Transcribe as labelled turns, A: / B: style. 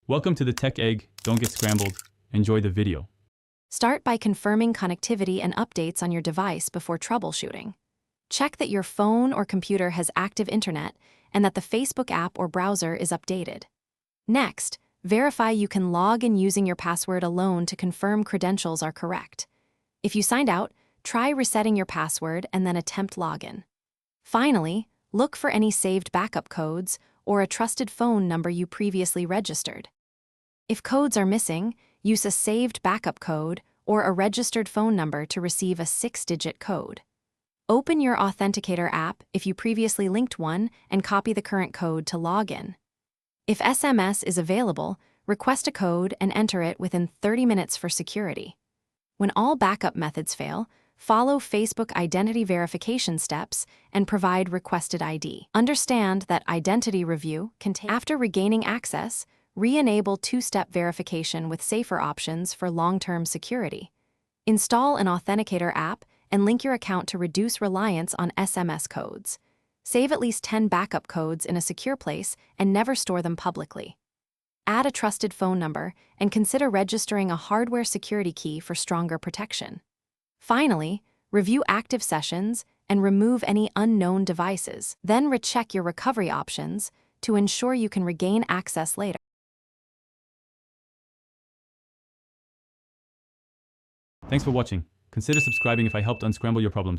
A: Welcome to the Tech Egg. Don't get scrambled. Enjoy the video.
B: Start by confirming connectivity and updates on your device before troubleshooting. Check that your phone or computer has active internet and that the Facebook app or browser is updated. Next, verify you can log in using your password alone to confirm credentials are correct. If you signed out, try resetting your password and then attempt login. Finally, look for any saved backup codes or a trusted phone number you previously registered. If codes are missing, use a saved backup code or a registered phone number to receive a 6-digit code. Open your Authenticator app if you previously linked one and copy the current code to log in. If SMS is available, request a code and enter it within 30 minutes for security. When all backup methods fail, follow Facebook identity verification steps and provide requested ID. Understand that identity review can take. After regaining access, re-enable two-step verification with safer options for long-term security. Install an Authenticator app and link your account to reduce reliance on SMS codes. Save at least 10 backup codes in a secure place and never store them publicly. Add a trusted phone number and consider registering a hardware security key for stronger protection. Finally, review active sessions and remove any unknown devices. Then recheck your recovery options to ensure you can regain access later.
A: Thanks for watching. Consider subscribing if I helped unscramble your problems.